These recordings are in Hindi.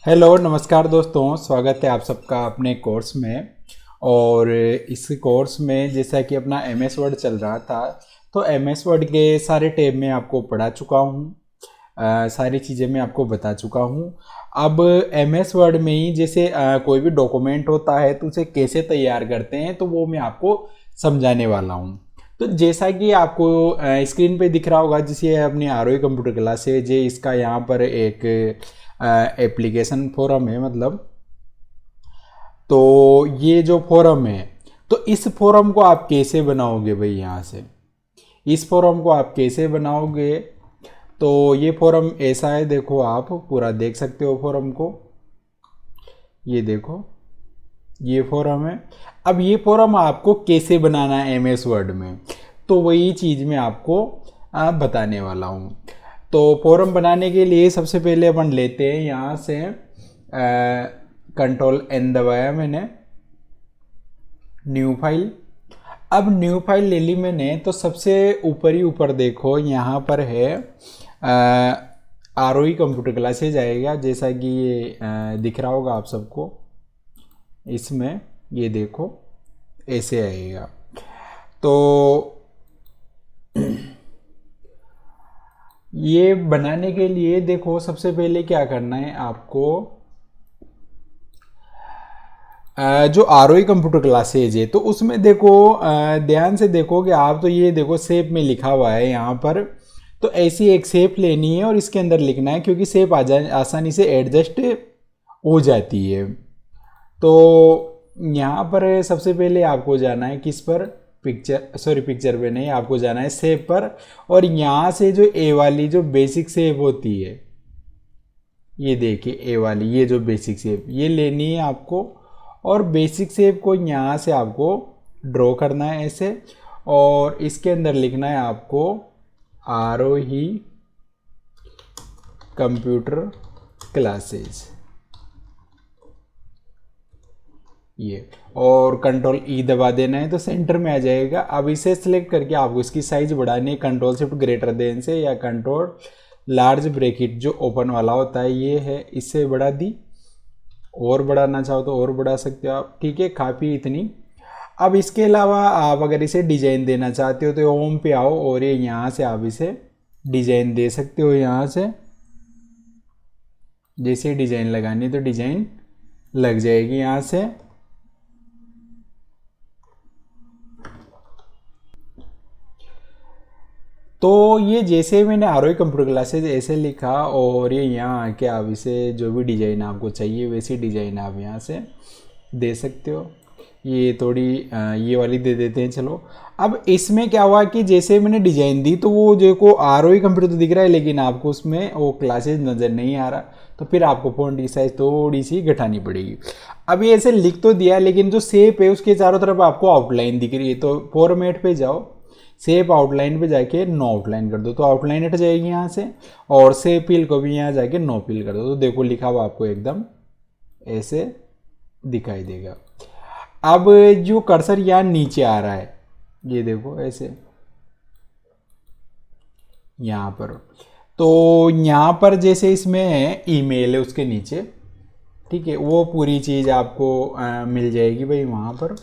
हेलो नमस्कार दोस्तों, स्वागत है आप सबका अपने कोर्स में। और इस कोर्स में जैसा कि अपना एम एस वर्ड चल रहा था, तो एम एस वर्ड के सारे टैब में आपको पढ़ा चुका हूँ। सारी चीज़ें मैं आपको बता चुका हूँ। अब एम एस वर्ड में ही जैसे कोई भी डॉक्यूमेंट होता है तो उसे कैसे तैयार करते हैं, तो वो मैं आपको समझाने वाला हूँ। तो जैसा कि आपको स्क्रीन पे दिख रहा होगा, जिसे अपनी आर कंप्यूटर क्लास है, जे इसका यहाँ पर एक एप्लीकेशन फोरम है मतलब। तो ये जो फोरम है, तो इस फोरम को आप कैसे बनाओगे भाई? यहाँ से इस फोरम को आप कैसे बनाओगे? तो ये फोरम ऐसा है, देखो आप पूरा देख सकते हो फोरम को। ये देखो, ये फोरम है। अब ये फोरम आपको कैसे बनाना है एम एस वर्ड में, तो वही चीज़ मैं आपको बताने वाला हूँ। तो फोरम बनाने के लिए सबसे पहले अपन लेते हैं यहाँ से कंट्रोल एन दबाया मैंने, न्यू फाइल। अब न्यू फाइल ले ली मैंने, तो सबसे ऊपर ही ऊपर देखो यहाँ पर है आर ओ ई कंप्यूटर क्लासेज आएगा, जैसा कि ये दिख रहा होगा आप सबको। इसमें ये देखो ऐसे आएगा। तो ये बनाने के लिए देखो सबसे पहले क्या करना है आपको, जो आर ओ कंप्यूटर क्लासेज है तो उसमें देखो ध्यान से देखोगे आप, तो ये देखो शेप में लिखा हुआ है यहाँ पर। तो ऐसी एक शेप लेनी है और इसके अंदर लिखना है, क्योंकि शेप आसानी से एडजस्ट हो जाती है। तो यहाँ पर सबसे पहले आपको जाना है किस पर, पिक्चर पे नहीं, आपको जाना है शेप पर। और यहाँ से जो ए वाली जो बेसिक शेप होती है, ये देखिए ए वाली, ये जो बेसिक शेप ये लेनी है आपको। और बेसिक शेप को यहाँ से आपको ड्रॉ करना है ऐसे, और इसके अंदर लिखना है आपको आर ओ ही कंप्यूटर क्लासेज, ये। और कंट्रोल ई दबा देना है तो सेंटर में आ जाएगा। अब इसे सिलेक्ट करके आपको इसकी साइज बढ़ानी है, कंट्रोल शिफ्ट ग्रेटर देन से, या कंट्रोल लार्ज ब्रैकेट जो ओपन वाला होता है ये है, इससे बढ़ा दी। और बढ़ाना चाहो तो और बढ़ा सकते हो आप, ठीक है, काफ़ी इतनी। अब इसके अलावा आप अगर इसे डिजाइन देना चाहते हो तो होम पे आओ, और ये यहाँ से आप इसे डिजाइन दे सकते हो। यहाँ से जैसे डिजाइन लगानी है तो डिजाइन लग जाएगी यहाँ से। तो ये जैसे मैंने आर ओ कंप्यूटर क्लासेज ऐसे लिखा, और ये यहाँ आके आप इसे जो भी डिज़ाइन आपको चाहिए वैसी डिज़ाइन आप यहाँ से दे सकते हो। ये थोड़ी ये वाली दे देते हैं, चलो। अब इसमें क्या हुआ कि जैसे मैंने डिज़ाइन दी तो वो जो को आर ओ कंप्यूटर तो दिख रहा है, लेकिन आपको उसमें वो क्लासेज नज़र नहीं आ रहा, तो फिर आपको फ़ॉन्ट की साइज थोड़ी सी घटानी पड़ेगी। अब ये ऐसे लिख तो दिया, लेकिन जो शेप है उसके चारों तरफ आपको आउटलाइन दिख रही है। तो फॉर्मेट पे जाओ, शेप आउटलाइन पे जाके नो आउटलाइन कर दो, तो आउटलाइन हट जाएगी यहाँ से। और शेप फिल को भी यहाँ जाके नो फिल कर दो, तो देखो लिखा हुआ आपको एकदम ऐसे दिखाई देगा। अब जो कर्सर यहाँ नीचे आ रहा है, ये देखो ऐसे यहाँ पर। तो यहाँ पर जैसे इसमें है ईमेल है उसके नीचे, ठीक है, वो पूरी चीज़ आपको मिल जाएगी भाई वहाँ पर।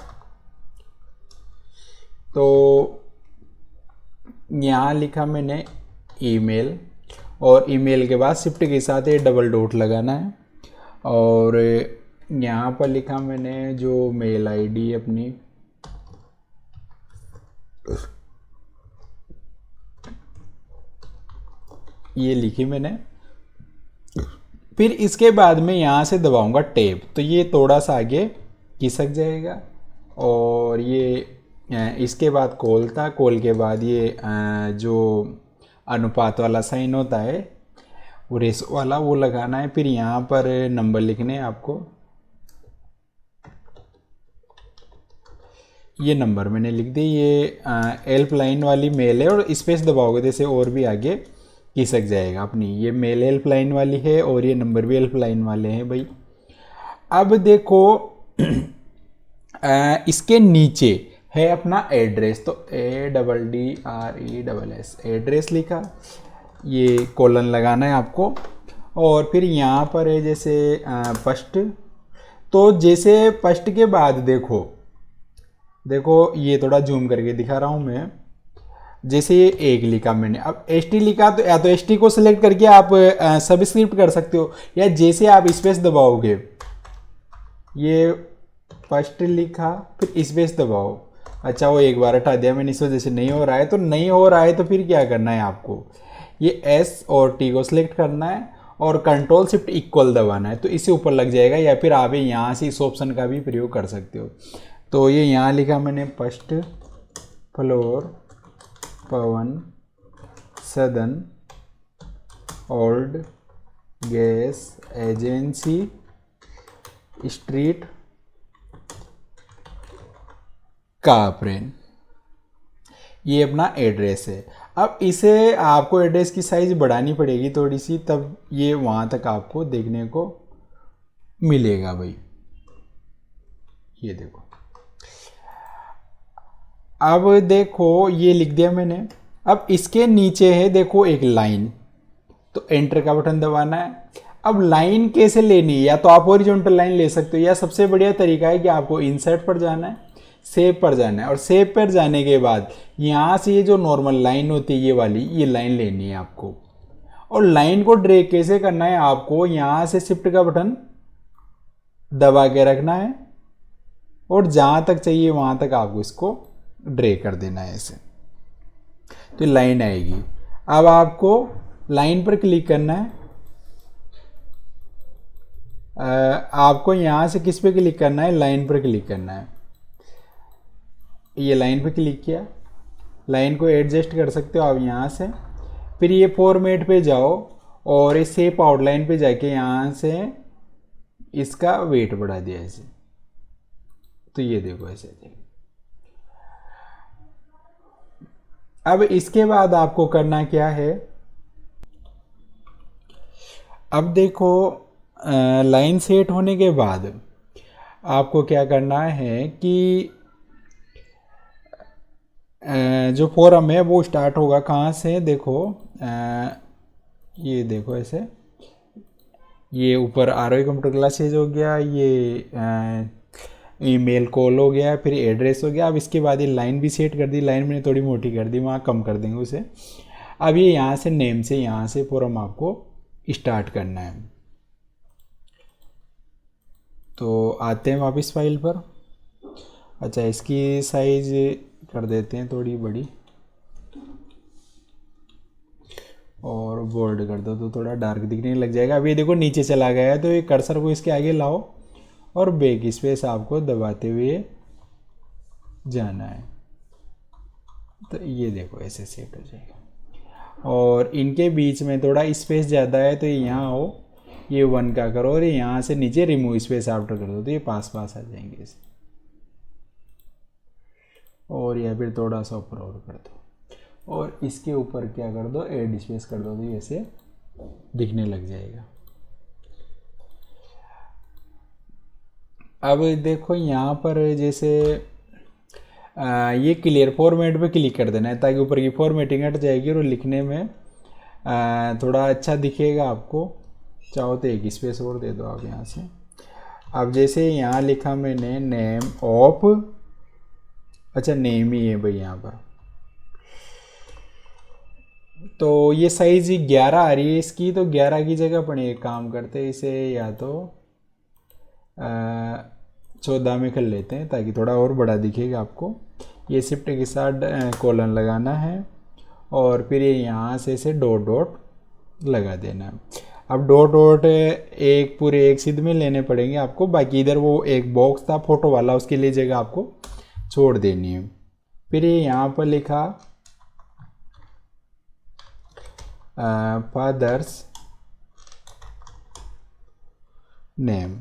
तो यहाँ लिखा मैंने ईमेल, और ईमेल के बाद शिफ्ट के साथ ये डबल डॉट लगाना है। और यहाँ पर लिखा मैंने जो मेल आईडी अपनी, ये लिखी मैंने। फिर इसके बाद में यहाँ से दबाऊंगा टैब, तो ये थोड़ा सा आगे खिसक जाएगा। और ये इसके बाद कॉल था, कॉल के बाद ये जो अनुपात वाला साइन होता है वो रेस वाला, वो लगाना है। फिर यहाँ पर नंबर लिखने हैं आपको, ये नंबर मैंने लिख दी। ये हेल्प लाइन वाली मेल है, और स्पेस दबाओगे जैसे और भी आगे खिसक जाएगा अपनी। ये मेल हेल्प लाइन वाली है, और ये नंबर भी हेल्प लाइन वाले हैं भाई। अब देखो इसके नीचे है अपना एड्रेस, तो ADDRESS एड्रेस लिखा, ये कॉलन लगाना है आपको। और फिर यहाँ पर है जैसे फर्स्ट। तो जैसे फर्स्ट के बाद देखो, देखो ये थोड़ा जूम करके दिखा रहा हूँ मैं। जैसे ये एक लिखा मैंने, अब एस टी लिखा तो या तो एस टी को सिलेक्ट करके आप सबस्क्रिप्ट कर सकते हो, या जैसे आप स्पेस दबाओगे, ये फर्स्ट लिखा फिर स्पेस दबाओ। अच्छा वो एक बार हटा दिया मैंने, इस वजह से नहीं हो रहा है। तो नहीं हो रहा है तो फिर क्या करना है आपको, ये एस और टी को सिलेक्ट करना है और कंट्रोल शिफ्ट इक्वल दबाना है, तो इसे ऊपर लग जाएगा। या फिर आप यहाँ से इस ऑप्शन का भी प्रयोग कर सकते हो। तो ये यहाँ लिखा मैंने फर्स्ट फ्लोर पवन सदन old gas agency street Kapren, ये अपना एड्रेस है। अब इसे आपको एड्रेस की साइज बढ़ानी पड़ेगी थोड़ी सी, तब ये वहाँ तक आपको देखने को मिलेगा भाई। ये देखो, अब देखो ये लिख दिया मैंने। अब इसके नीचे है देखो एक लाइन, तो एंटर का बटन दबाना है। अब लाइन कैसे लेनी है, या तो आप हॉरिजॉन्टल लाइन ले सकते हो, या सबसे बढ़िया तरीका है कि आपको इंसर्ट पर जाना है, सेव पर जाना है, और सेव पर जाने के बाद यहाँ से ये जो नॉर्मल लाइन होती है ये वाली, ये लाइन लेनी है आपको। और लाइन को ड्रैग कैसे करना है, आपको यहाँ से शिफ्ट का बटन दबा के रखना है और जहाँ तक चाहिए वहाँ तक आपको इसको ड्रैग कर देना है ऐसे, तो लाइन आएगी। अब आपको लाइन पर क्लिक करना है। आपको यहाँ से किस पे क्लिक करना है, लाइन पर क्लिक करना है। ये लाइन पे क्लिक किया, लाइन को एडजस्ट कर सकते हो आप यहाँ से। फिर ये फॉर्मेट पे जाओ और इस शेप आउटलाइन पे जाके यहाँ से इसका वेट बढ़ा दिया ऐसे, तो ये देखो ऐसे देखो। अब इसके बाद आपको करना क्या है, अब देखो लाइन सेट होने के बाद आपको क्या करना है कि जो फोरम है वो स्टार्ट होगा कहाँ से, देखो ये देखो ऐसे, ये ऊपर आरओई कंप्यूटर क्लासेज हो गया, ये ईमेल कॉल हो गया, फिर एड्रेस हो गया। अब इसके बाद ये लाइन भी सेट कर दी, लाइन मैंने थोड़ी मोटी कर दी, वहाँ कम कर देंगे उसे। अब ये यहाँ से नेम से यहाँ से फोरम आपको स्टार्ट करना है। तो आते हैं वापस फाइल पर। अच्छा इसकी साइज कर देते हैं थोड़ी बड़ी और बोल्ड कर दो तो थोड़ा डार्क दिखने लग जाएगा। अब ये देखो नीचे चला गया है, तो ये कर्सर को इसके आगे लाओ और बैक स्पेस आपको दबाते हुए जाना है, तो ये देखो ऐसे सेट हो जाएगा। और इनके बीच में थोड़ा स्पेस ज़्यादा है, तो यहाँ आओ, ये 1 का करो और यहाँ से नीचे रिमूव स्पेस आफ्टर कर दो, तो ये पास पास आ जाएंगे इसे। और या फिर थोड़ा सा ऊपर और कर दो और इसके ऊपर क्या कर दो, एड स्पेस कर दो, तो ऐसे दिखने लग जाएगा। अब देखो यहाँ पर जैसे ये क्लियर फॉर्मेट पे क्लिक कर देना है ताकि ऊपर की फॉर्मेटिंग हट जाएगी और लिखने में थोड़ा अच्छा दिखेगा आपको। चाहो तो एक स्पेस और दे दो आप यहाँ से। अब जैसे यहाँ लिखा मैंने नेम ऑफ, अच्छा नेम ही है भाई यहाँ पर, तो ये साइज 11 आ रही है इसकी, तो 11 की जगह पर एक काम करते हैं, इसे या तो 14 में कर लेते हैं ताकि थोड़ा और बड़ा दिखेगा आपको। ये शिफ्ट के साथ कॉलन लगाना है और फिर ये यहाँ से इसे डॉट डॉट लगा देना है। अब डॉट डॉट एक पूरे एक सिद्ध में लेने पड़ेंगे आपको, बाकी इधर वो एक बॉक्स था फोटो वाला, उसके लिए जगह आपको छोड़ देनी है। फिर ये यहाँ पर लिखा फादर्स नेम,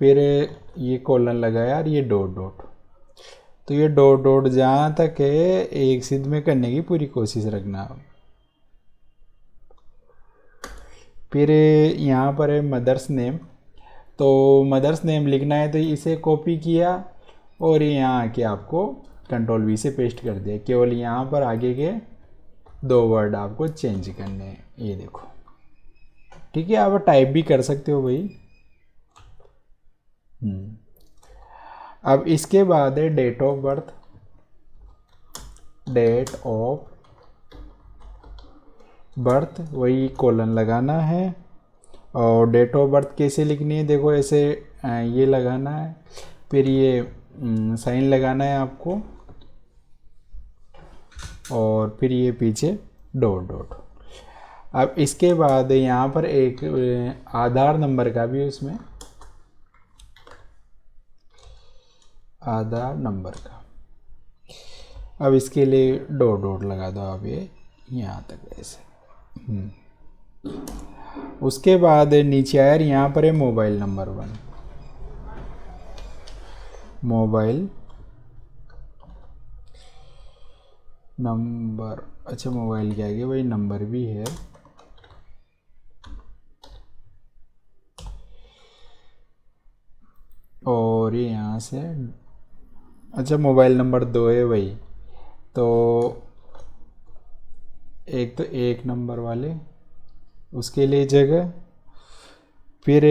फिर ये कॉलन लगाया और ये डॉट डॉट, तो ये डॉट डॉट जहाँ तक है एक सिद्ध में करने की पूरी कोशिश रखना। फिर यहाँ पर है मदर्स नेम, तो मदर्स नेम लिखना है, तो इसे कॉपी किया और यहाँ आके आपको कंट्रोल V से पेस्ट कर दिया। केवल यहाँ पर आगे के 2 वर्ड आपको चेंज करने हैं, ये देखो। ठीक है, आप टाइप भी कर सकते हो भाई। अब इसके बाद है date of birth. Date of birth वही कोलन लगाना है। और डेट ऑफ बर्थ कैसे लिखनी है, देखो ऐसे ये लगाना है, फिर ये साइन लगाना है आपको, और फिर ये पीछे डॉट डॉट। अब इसके बाद यहाँ पर एक आधार नंबर का भी, उसमें आधार नंबर का। अब इसके लिए डॉट डॉट लगा दो आप, ये यहाँ तक ऐसे। उसके बाद नीचे आया, यहाँ पर है मोबाइल नंबर 1। मोबाइल नंबर, अच्छा मोबाइल के आगे वही नंबर भी है। और ये यहाँ से, अच्छा मोबाइल नंबर 2 है वही, तो एक तो 1 नंबर वाले उसके लिए जगह, फिर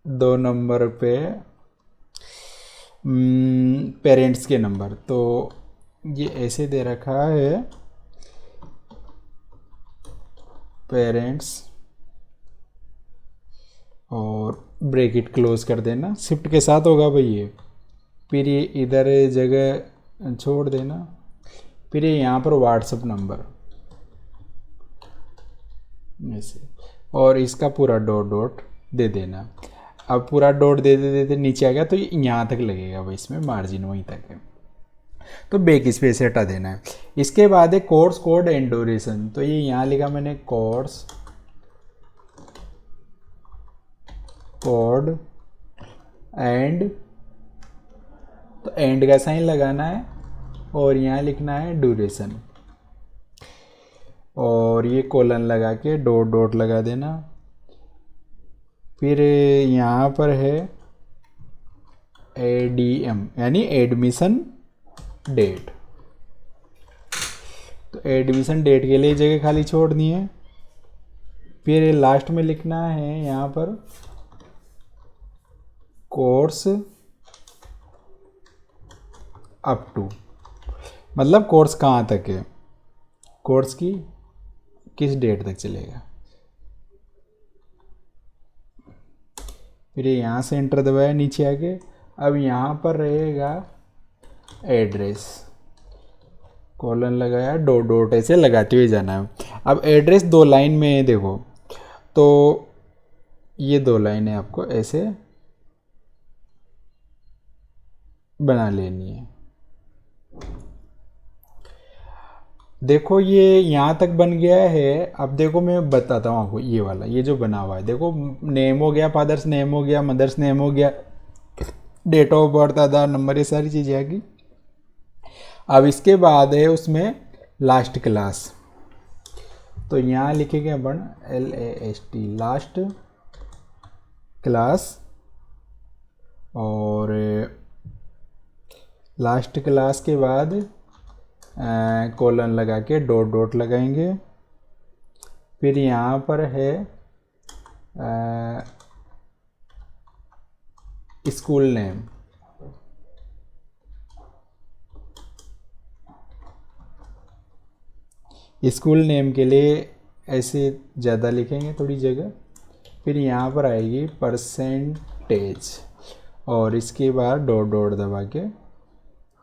2 नंबर पे पेरेंट्स के नंबर। तो ये ऐसे दे रखा है, पेरेंट्स और ब्रैकेट क्लोज कर देना, शिफ्ट के साथ होगा भाई ये। फिर ये इधर जगह छोड़ देना, फिर ये यहाँ पर व्हाट्सएप नंबर ऐसे, और इसका पूरा डॉट डॉट दे देना। अब पूरा डॉट दे देते नीचे आ गया, तो ये यहाँ तक लगेगा भाई, इसमें मार्जिन वहीं तक है, तो बैक स्पेस हटा देना है। इसके बाद है कोर्स कोड एंड ड्यूरेशन। तो ये यहाँ लिखा मैंने कोर्स कोड एंड, तो एंड का साइन लगाना है, और यहाँ लिखना है ड्यूरेशन, और ये कोलन लगा के डॉट डॉट लगा देना। फिर यहाँ पर है ADM यानी एडमिशन डेट, तो एडमिशन डेट के लिए जगह खाली छोड़नी है। फिर लास्ट में लिखना है यहाँ पर कोर्स अप टू, मतलब कोर्स कहाँ तक है, कोर्स की किस डेट तक चलेगा। फिर यहाँ से एंटर दबाया नीचे आके। अब यहाँ पर रहेगा एड्रेस, कॉलन लगाया, डॉट डॉट ऐसे लगाते हुए जाना है। अब एड्रेस 2 लाइन में है देखो, तो ये 2 लाइनें आपको ऐसे बना लेनी है। देखो ये यहाँ तक बन गया है। अब देखो मैं बताता हूँ आपको, ये वाला ये जो बना हुआ है, देखो नेम हो गया, फादर्स नेम हो गया, मदर्स नेम हो गया, date of birth, Aadhaar number, ये सारी चीज़ें आ गई। अब इसके बाद है उसमें लास्ट क्लास, तो यहाँ लिखेंगे अपन LAST लास्ट क्लास, और लास्ट क्लास के बाद कोलन लगा के डॉट डॉट लगाएंगे। फिर यहाँ पर है स्कूल नेम, स्कूल नेम के लिए ऐसे ज़्यादा लिखेंगे थोड़ी जगह। फिर यहाँ पर आएगी परसेंटेज, और इसके बाद डॉट डॉट दबा के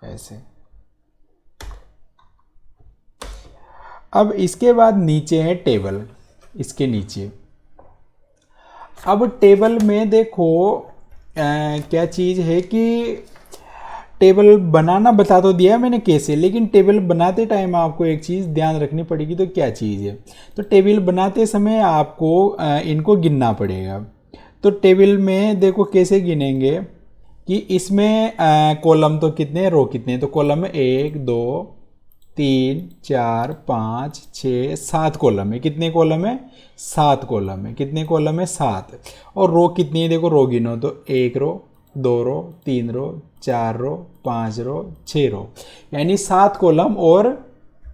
ऐसे। अब इसके बाद नीचे है टेबल, इसके नीचे। अब टेबल में देखो क्या चीज़ है कि टेबल बनाना बता तो दिया मैंने कैसे, लेकिन टेबल बनाते टाइम आपको एक चीज़ ध्यान रखनी पड़ेगी। तो क्या चीज़ है, तो टेबल बनाते समय आपको इनको गिनना पड़ेगा। तो टेबल में देखो कैसे गिनेंगे कि इसमें कॉलम तो कितने, रो कितने, तो कॉलम में 1 2 3 4 5 6 7 कॉलम है। कितने कॉलम है, 7 कॉलम है। कितने कॉलम है, 7। और रो कितनी है, देखो रो गिनो तो 1 रो 2 रो 3 रो 4 रो 5 रो 6 रो, यानी 7 कॉलम और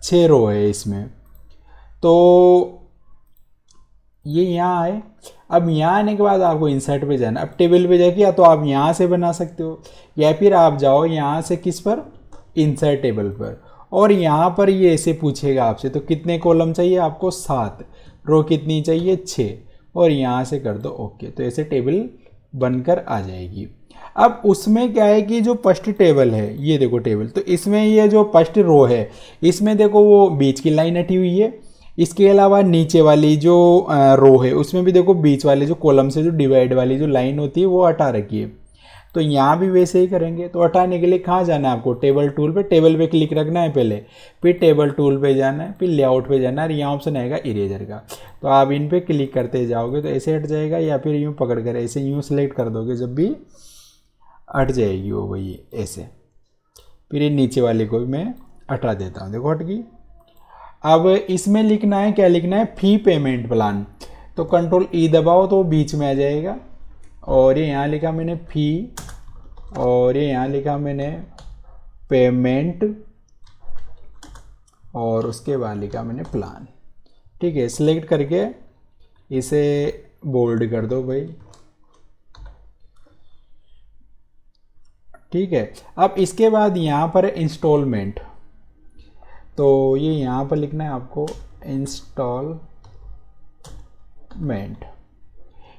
6 रो है इसमें। तो ये यहाँ आए। अब यहाँ आने के बाद आपको इंसर्ट पे जाना। अब टेबल पे जाके या तो आप यहाँ से बना सकते हो या फिर आप जाओ यहाँ से किस पर, इंसर्ट टेबल पर, और यहाँ पर ये ऐसे पूछेगा आपसे तो कितने कॉलम चाहिए आपको, 7, रो कितनी चाहिए, 6, और यहाँ से कर दो ओके। तो ऐसे टेबल बनकर आ जाएगी। अब उसमें क्या है कि जो फर्स्ट टेबल है, ये देखो टेबल, तो इसमें ये जो फर्स्ट रो है इसमें देखो वो बीच की लाइन हटी हुई है। इसके अलावा नीचे वाली जो रो है उसमें भी देखो बीच वाले जो कॉलम से जो डिवाइड वाली जो लाइन होती है वो हटा रखी है। तो यहाँ भी वैसे ही करेंगे। तो हटाने के लिए कहाँ जाना है आपको, टेबल टूल पे, टेबल पे क्लिक रखना है पहले, फिर टेबल टूल पे जाना है, फिर लेआउट पे जाना है, और यहाँ ऑप्शन आएगा इरेजर का। तो आप इन पे क्लिक करते जाओगे तो ऐसे हट जाएगा, या फिर यूँ पकड़ कर ऐसे यूँ सेलेक्ट कर दोगे जब भी हट जाएगी वो वही ऐसे। फिर ये नीचे वाले को भी मैं हटा देता हूँ, देखो हट गई। अब इसमें लिखना है, क्या लिखना है, फी पेमेंट प्लान। तो कंट्रोल ई दबाओ तो बीच में आ जाएगा, और ये यहाँ लिखा मैंने फी, और ये यहाँ लिखा मैंने पेमेंट, और उसके बाद लिखा मैंने प्लान। ठीक है, सिलेक्ट करके इसे बोल्ड कर दो भाई। ठीक है, अब इसके बाद यहाँ पर इंस्टॉलमेंट, तो ये यहाँ पर लिखना है आपको इंस्टॉलमेंट।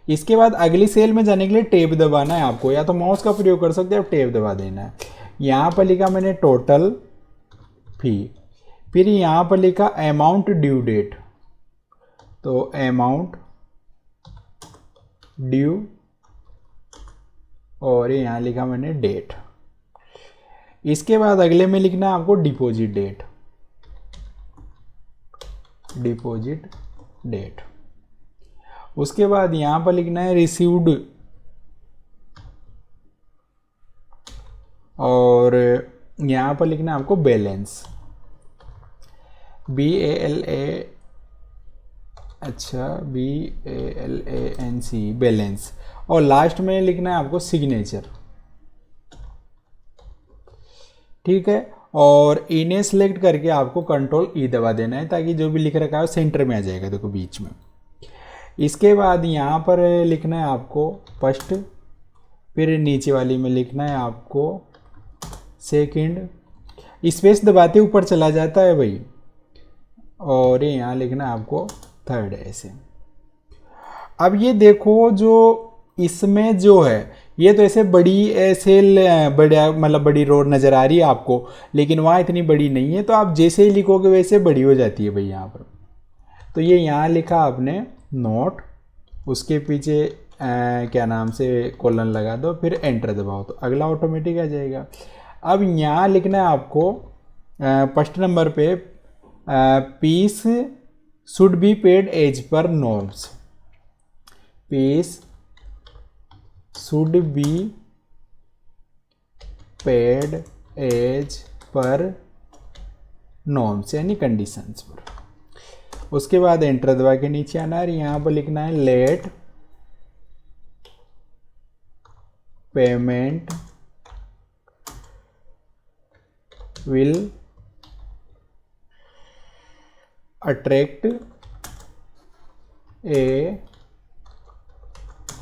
इसके बाद अगली सेल में जाने के लिए टैब दबाना है आपको, या तो माउस का प्रयोग कर सकते हैं, अब टैब दबा देना है। यहाँ पर लिखा मैंने टोटल फी, फिर यहाँ पर लिखा अमाउंट ड्यू डेट, तो अमाउंट ड्यू, और यहाँ लिखा मैंने डेट। इसके बाद अगले में लिखना है आपको डिपॉजिट डेट, डिपॉजिट डेट। उसके बाद यहाँ पर लिखना है रिसीव्ड, और यहाँ पर लिखना है आपको बैलेंस, BALA, अच्छा BALANC, बैलेंस। और लास्ट में लिखना है आपको सिग्नेचर। ठीक है, और इन्हें सेलेक्ट करके आपको कंट्रोल ई दबा देना है, ताकि जो भी लिख रखा है सेंटर में आ जाएगा, देखो बीच में। इसके बाद यहाँ पर लिखना है आपको फर्स्ट, फिर नीचे वाली में लिखना है आपको सेकंड, स्पेस दबाते ऊपर चला जाता है भाई, और ये यहाँ लिखना है आपको थर्ड, ऐसे। अब ये देखो जो इसमें जो है ये तो ऐसे बड़ी सेल बड़ा मतलब बड़ी रोड नज़र आ रही है आपको, लेकिन वहाँ इतनी बड़ी नहीं है। तो आप जैसे ही लिखोगे वैसे बड़ी हो जाती है भाई यहाँ पर। तो ये यहाँ लिखा आपने नोट, उसके पीछे क्या नाम से कॉलन लगा दो, फिर एंटर दबाओ तो अगला ऑटोमेटिक आ जाएगा। अब यहाँ लिखना है आपको फर्स्ट नंबर पे fees should be paid as per norms, fees should be paid as per norms यानी कंडीशंस पर। उसके बाद एंटर दबा के नीचे आना है, यहाँ पर लिखना है late payment will attract a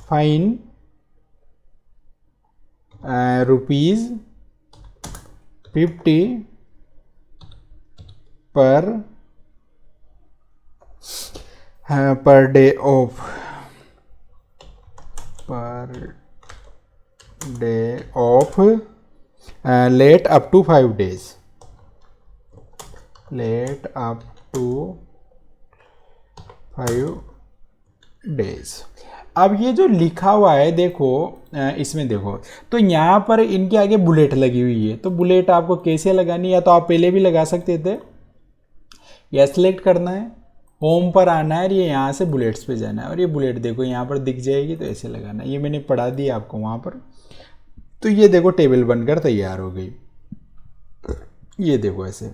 fine ₹50 per day of, late up to 5 days, late up to 5 days। अब ये जो लिखा हुआ है देखो, इसमें देखो तो यहाँ पर इनके आगे बुलेट लगी हुई है। तो बुलेट आपको कैसे लगानी, या तो आप पहले भी लगा सकते थे, या सिलेक्ट करना है, होम पर आना है, ये यहाँ से बुलेट्स पे जाना है, और ये बुलेट देखो यहाँ पर दिख जाएगी, तो ऐसे लगाना है। ये मैंने पढ़ा दिया आपको वहाँ पर। तो ये देखो टेबल बनकर तैयार हो गई, ये देखो ऐसे।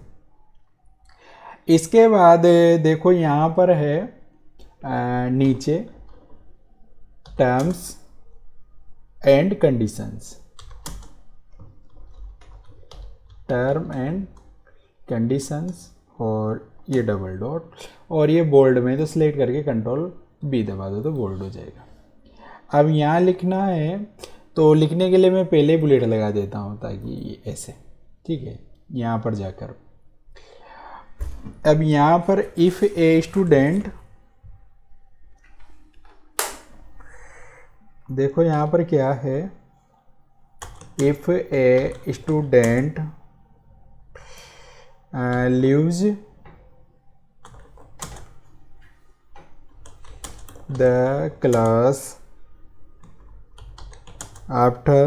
इसके बाद देखो यहाँ पर है नीचे terms and conditions, term and conditions और ये डबल डॉट, और ये बोल्ड में तो सिलेक्ट करके कंट्रोल बी दबा दो तो बोल्ड हो जाएगा। अब यहाँ लिखना है तो लिखने के लिए मैं पहले बुलेट लगा देता हूँ ताकि ये ऐसे, ठीक है। यहाँ पर जाकर अब यहाँ पर इफ़ ए स्टूडेंट, देखो यहाँ पर क्या है, if a student leaves the class after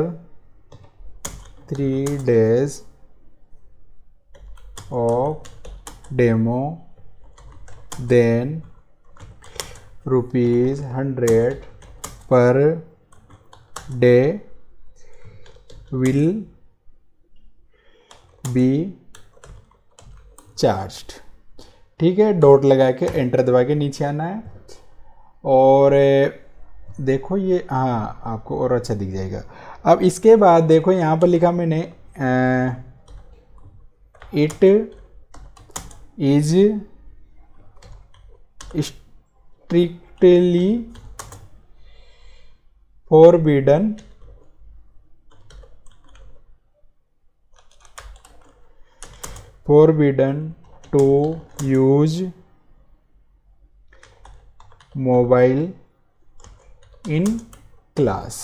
3 days of demo, then ₹100 per day will be charged। ठीक है, डॉट लगा के एंटर दबा के नीचे आना है, और देखो ये, हाँ आपको और अच्छा दिख जाएगा। अब इसके बाद देखो यहाँ पर लिखा मैंने it is strictly forbidden to use mobile in class।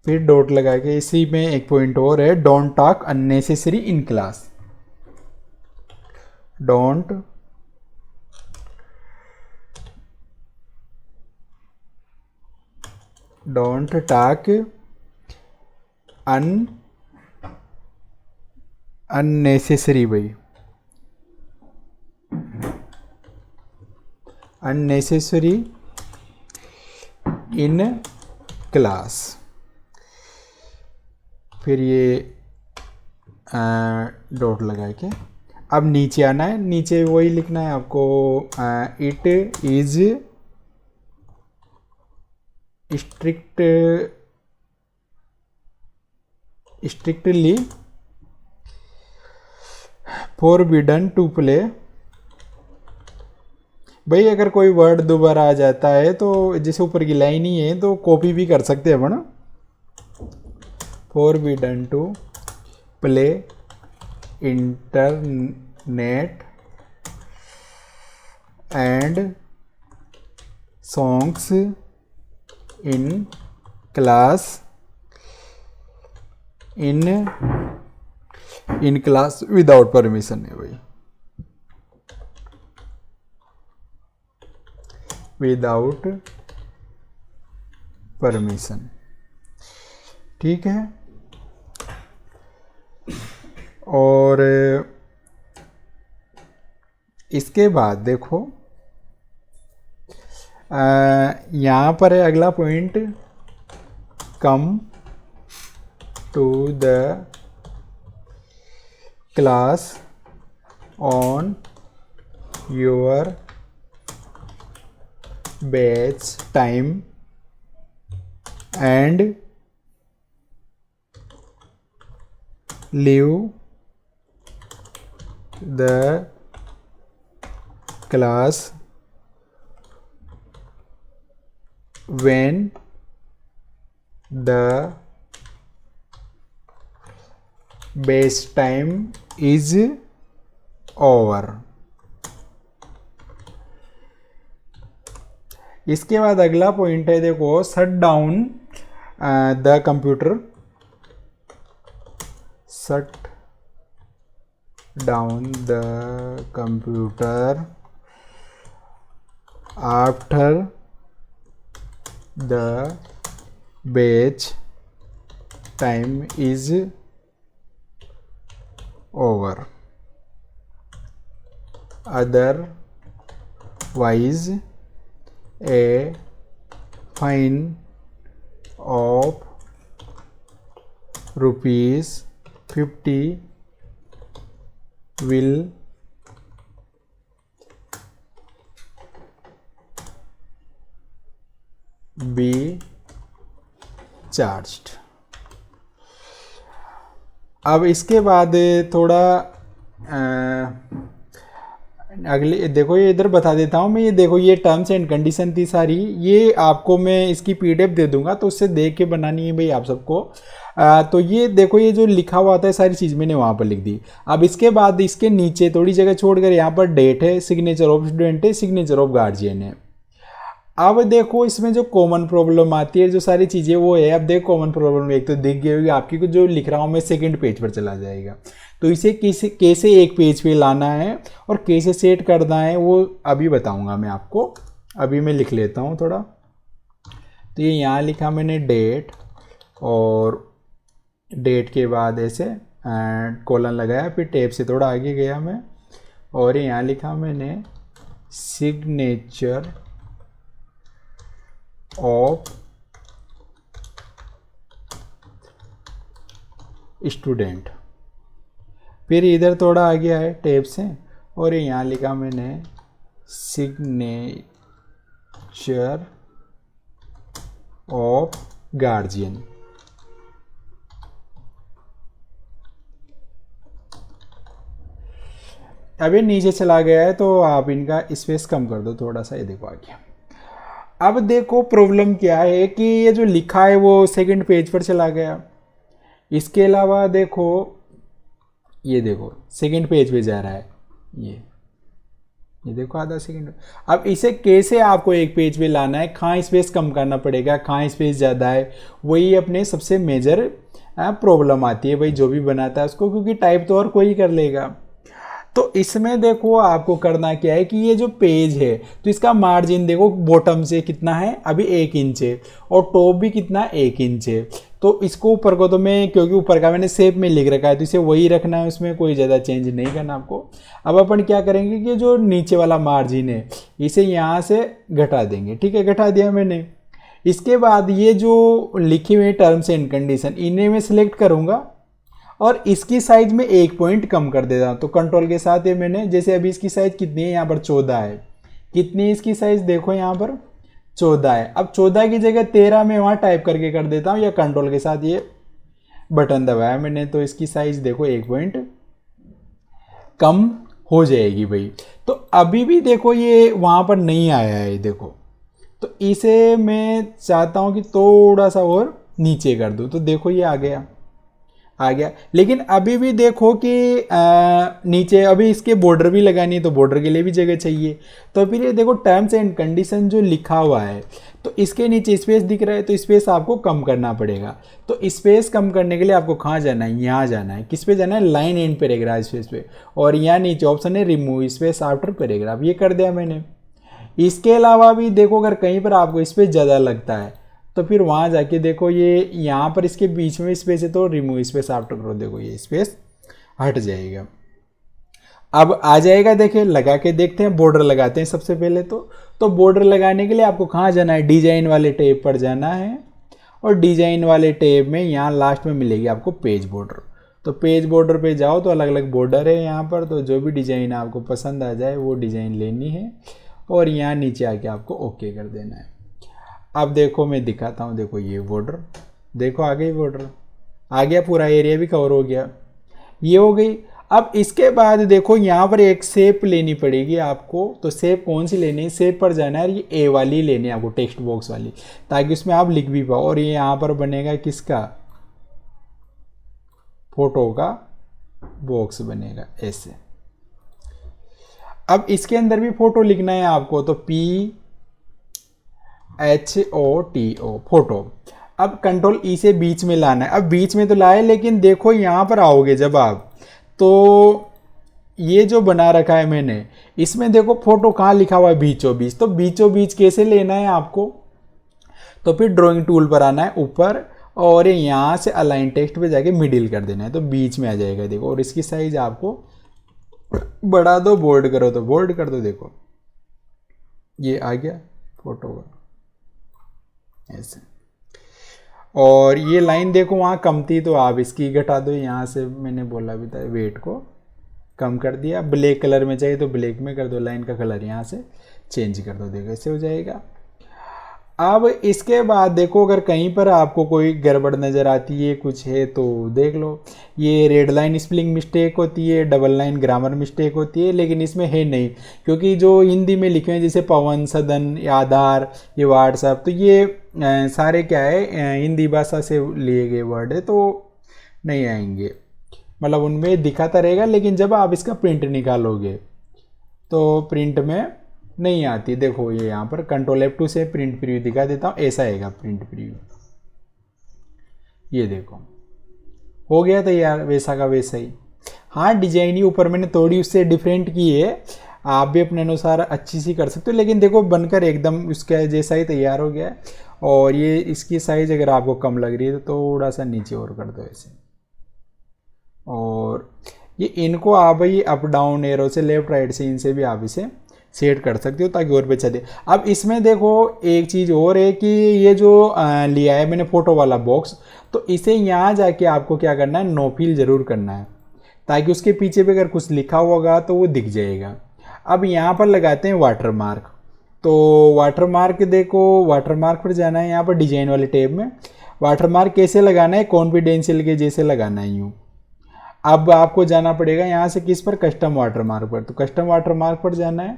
फिर डॉट लगा के इसी में एक पॉइंट और है, don't talk unnecessary in class. Don't talk unnecessary, भाई अननेसेसरी इन क्लास। फिर ये डॉट लगा के अब नीचे आना है, नीचे वही लिखना है आपको, it is strictly forbidden to play. भाई अगर कोई वर्ड दोबारा आ जाता है तो जैसे ऊपर की लाइन ही है तो कॉपी भी कर सकते हैं अपन। Forbidden to play internet and songs in class in class without permission है भाई, विदाउट परमिशन। ठीक है, और इसके बाद देखो यहाँ पर है अगला point, come to the class on your batch time and leave the class when the base time is over। इसके बाद अगला पॉइंट है, देखो shut down the computer, shut down the computer after the batch time is over, otherwise a fine of ₹50 will be charged। अब इसके बाद थोड़ा अगले देखो, ये इधर बता देता हूँ मैं, ये देखो ये टर्म्स एंड कंडीशन थी सारी, ये आपको मैं इसकी पीडीएफ दे दूंगा तो उससे देख के बनानी है भाई आप सबको। तो ये देखो, ये जो लिखा हुआ आता है सारी चीज़ मैंने वहाँ पर लिख दी। अब इसके बाद इसके नीचे थोड़ी जगह छोड़कर यहाँ पर डेट है, सिग्नेचर ऑफ स्टूडेंट है, सिग्नेचर ऑफ गार्जियन है। अब देखो इसमें जो कॉमन प्रॉब्लम आती है जो सारी चीज़ें वो है, अब देखो कॉमन प्रॉब्लम एक तो दिख गई होगी आपकी, जो लिख रहा हूँ मैं सेकंड पेज पर चला जाएगा। तो इसे कैसे एक पेज पे लाना है और कैसे सेट करना है वो अभी बताऊंगा मैं आपको। अभी मैं लिख लेता हूँ थोड़ा। तो ये यहाँ लिखा मैंने डेट, और डेट के बाद ऐसे कॉलन लगाया, फिर टेप से थोड़ा आगे गया मैं, और यहाँ लिखा मैंने सिग्नेचर ऑफ स्टूडेंट। फिर इधर थोड़ा आ गया है टेप से, और यहाँ लिखा मैंने सिग्नेचर ऑफ गार्जियन। अभी नीचे चला गया है तो आप इनका स्पेस कम कर दो थोड़ा सा, ये देखो आ गया। अब देखो प्रॉब्लम क्या है कि ये जो लिखा है वो सेकंड पेज पर चला गया। इसके अलावा देखो, ये देखो सेकंड पेज पे जा रहा है, ये देखो आधा सेकंड। अब इसे कैसे आपको एक पेज पे लाना है, कहाँ स्पेस कम करना पड़ेगा, कहाँ स्पेस ज़्यादा है, वही अपने सबसे मेजर प्रॉब्लम आती है भाई जो भी बनाता है उसको, क्योंकि टाइप तो और कोई कर लेगा। तो इसमें देखो आपको करना क्या है कि ये जो पेज है तो इसका मार्जिन देखो बॉटम से कितना है, अभी 1 इंच है, और टॉप भी कितना 1 इंच है। तो इसको ऊपर को तो मैं, क्योंकि ऊपर का मैंने शेप में लिख रखा है तो इसे वही रखना है, उसमें कोई ज़्यादा चेंज नहीं करना आपको। अब अपन क्या करेंगे कि जो नीचे वाला मार्जिन है इसे यहाँ से घटा देंगे, ठीक है, घटा दिया मैंने। इसके बाद ये जो लिखी हुई टर्म्स एंड कंडीशन इन्हें मैं सिलेक्ट करूँगा और इसकी साइज में 1 पॉइंट कम कर देता हूँ। तो कंट्रोल के साथ ये मैंने, जैसे अभी इसकी साइज कितनी है, यहाँ पर 14 है, कितनी है इसकी साइज देखो यहाँ पर 14 है। अब 14 की जगह 13 में वहाँ टाइप करके कर देता हूँ, या कंट्रोल के साथ ये बटन दबाया मैंने, तो इसकी साइज देखो 1 पॉइंट कम हो जाएगी भाई। तो अभी भी देखो ये वहाँ पर नहीं आया है देखो, तो इसे मैं चाहता हूँ कि थोड़ा सा और नीचे कर दूँ, तो देखो ये आ गया। लेकिन अभी भी देखो कि नीचे अभी इसके बॉर्डर भी लगानी है, तो बॉर्डर के लिए भी जगह चाहिए। तो फिर ये देखो टर्म्स एंड कंडीशन जो लिखा हुआ है तो इसके नीचे स्पेस दिख रहा है, तो स्पेस आपको कम करना पड़ेगा। तो स्पेस कम करने के लिए आपको कहाँ जाना है, यहाँ जाना है। किस पे जाना है, लाइन एंड पैराग्राफ स्पेस पे, और यहाँ नीचे ऑप्शन है रिमूव स्पेस आफ्टर पैराग्राफ, ये कर दिया मैंने। इसके अलावा भी देखो अगर कहीं पर आपको स्पेस ज़्यादा लगता है तो फिर वहाँ जाके देखो ये यहाँ पर इसके बीच में स्पेस है तो रिमूव स्पेस आफ्टर करो, देखो ये स्पेस हट जाएगा। अब आ जाएगा, देखे लगा के देखते हैं, बॉर्डर लगाते हैं सबसे पहले। तो बॉर्डर लगाने के लिए आपको कहाँ जाना है, डिजाइन वाले टैब पर जाना है, और डिजाइन वाले टैब में यहाँ लास्ट में मिलेगी आपको पेज बॉर्डर। तो पेज बॉर्डर पे जाओ तो अलग अलग बॉर्डर है यहाँ पर, तो जो भी डिज़ाइन आपको पसंद आ जाए वो डिज़ाइन लेनी है, और यहाँ नीचे आके आपको ओके कर देना है। अब देखो मैं दिखाता हूँ, देखो ये बॉर्डर, देखो आ गई बॉर्डर, आ गया, पूरा एरिया भी कवर हो गया, ये हो गई। अब इसके बाद देखो यहाँ पर एक शेप लेनी पड़ेगी आपको। तो शेप कौन सी लेनी है, शेप पर जाना है, ये ए वाली लेनी है आपको, टेक्स्ट बॉक्स वाली, ताकि उसमें आप लिख भी पाओ। और ये यहाँ पर बनेगा किसका, फोटो का बॉक्स बनेगा ऐसे। अब इसके अंदर भी फोटो लिखना है आपको, तो PHOTO फोटो। अब कंट्रोल ई से बीच में लाना है। अब बीच में तो लाए, लेकिन देखो यहाँ पर आओगे जब आप, तो ये जो बना रखा है मैंने, इसमें देखो फोटो कहाँ लिखा हुआ है, बीचों बीच। तो बीचों बीच कैसे लेना है आपको, तो फिर ड्राइंग टूल पर आना है ऊपर, और यहाँ से अलाइन टेक्स्ट पे जाके मिडिल कर देना है, तो बीच में आ जाएगा देखो। और इसकी साइज आपको बढ़ा दो, बोल्ड करो तो बोल्ड कर दो, देखो ये आ गया फोटो का ऐसे। और ये लाइन देखो वहाँ कम थी तो आप इसकी घटा दो, यहाँ से मैंने बोला भी था वेट को कम कर दिया। ब्लैक कलर में चाहिए तो ब्लैक में कर दो, लाइन का कलर यहाँ से चेंज कर दो, देखो ऐसे हो जाएगा। अब इसके बाद देखो, अगर कहीं पर आपको कोई गड़बड़ नज़र आती है, कुछ है तो देख लो। ये रेड लाइन स्पेलिंग मिस्टेक होती है, डबल लाइन ग्रामर मिस्टेक होती है, लेकिन इसमें है नहीं, क्योंकि जो हिंदी में लिखे हैं जैसे पवन, सदन, आधार, ये व्हाट्सएप, तो ये सारे क्या है हिंदी भाषा से लिए गए वर्ड है, तो नहीं आएंगे, मतलब उनमें दिखाता रहेगा, लेकिन जब आप इसका प्रिंट निकालोगे तो प्रिंट में नहीं आती। देखो ये यहाँ पर कंट्रोल F2 से प्रिंट प्रीव्यू दिखा देता हूँ, ऐसा आएगा प्रिंट प्रीव्यू। ये देखो हो गया तैयार, वैसा का वैसा ही। हाँ, डिजाइन ही ऊपर मैंने थोड़ी उससे डिफरेंट की है, आप भी अपने अनुसार अच्छी सी कर सकते हो, लेकिन देखो बनकर एकदम उसका जैसा ही तैयार हो गया है। और ये इसकी साइज अगर आपको कम लग रही है तो थोड़ा सा नीचे और कर दो ऐसे। और ये इनको आप भाई अप डाउन एरो से, लेफ्ट राइट से, इनसे भी आप इसे सेट कर सकते हो ताकि और भी अच्छा दे। अब इसमें देखो एक चीज़ और है कि ये जो लिया है मैंने फोटो वाला बॉक्स, तो इसे यहाँ जाके आपको क्या करना है, नो फिल जरूर करना है, ताकि उसके पीछे भी अगर कुछ लिखा होगा तो वो दिख जाएगा। अब यहाँ पर लगाते हैं वाटर मार्क। तो वाटर मार्क देखो, वाटर मार्क पर जाना है, यहाँ पर डिजाइन वाले टैब में वाटर मार्क कैसे लगाना है, कॉन्फिडेंशियल के जैसे लगाना है यूँ। अब आपको जाना पड़ेगा यहाँ से किस पर, कस्टम वाटर मार्क पर। तो कस्टम वाटर मार्क पर जाना है,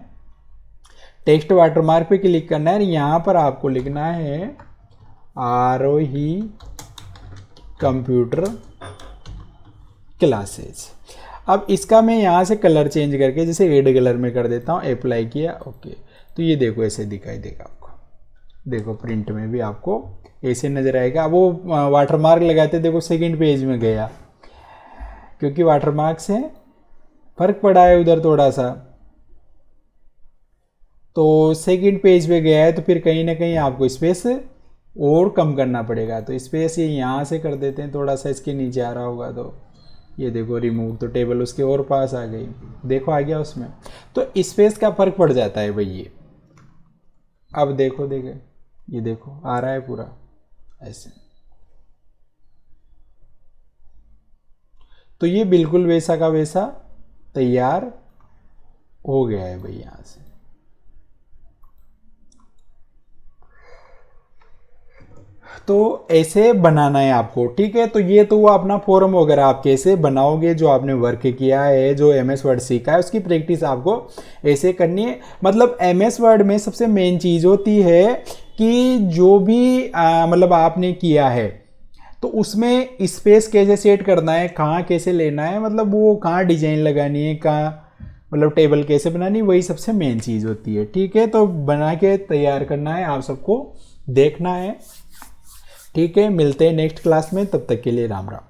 टेक्स्ट वाटर मार्क पे क्लिक करना है, यहाँ पर आपको लिखना है आरोही कंप्यूटर क्लासेज। अब इसका मैं यहाँ से कलर चेंज करके जैसे रेड कलर में कर देता हूँ, अप्लाई किया, ओके। तो ये देखो ऐसे दिखाई देगा आपको, देखो प्रिंट में भी आपको ऐसे नजर आएगा। वो वाटर मार्क लगाते देखो सेकंड पेज में गया, क्योंकि वाटर मार्क से फर्क पड़ा है उधर थोड़ा सा, तो सेकंड पेज पे गया है, तो फिर कहीं ना कहीं आपको स्पेस और कम करना पड़ेगा। तो स्पेस ये यहाँ से कर देते हैं, थोड़ा सा इसके नीचे आ रहा होगा, तो ये देखो रिमूव, तो टेबल उसके और पास आ गई, देखो आ गया उसमें। तो स्पेस का फर्क पड़ जाता है भाई ये। अब देखो ये देखो आ रहा है पूरा ऐसे। तो ये बिल्कुल वैसा का वैसा तैयार हो गया है भाई यहाँ से। तो ऐसे बनाना है आपको, ठीक है। तो ये तो वो अपना फॉर्म वगैरह आप कैसे बनाओगे, जो आपने वर्क किया है, जो MS वर्ड सीखा है, उसकी प्रैक्टिस आपको ऐसे करनी है। मतलब MS वर्ड में सबसे मेन चीज़ होती है कि जो भी मतलब आपने किया है, तो उसमें स्पेस कैसे सेट करना है, कहाँ कैसे लेना है, मतलब वो कहाँ डिजाइन लगानी है, कहाँ मतलब टेबल कैसे बनानी है, वही सबसे मेन चीज़ होती है, ठीक है। तो बना के तैयार करना है, आप सबको देखना है, ठीक है। मिलते हैं नेक्स्ट क्लास में, तब तक के लिए राम राम।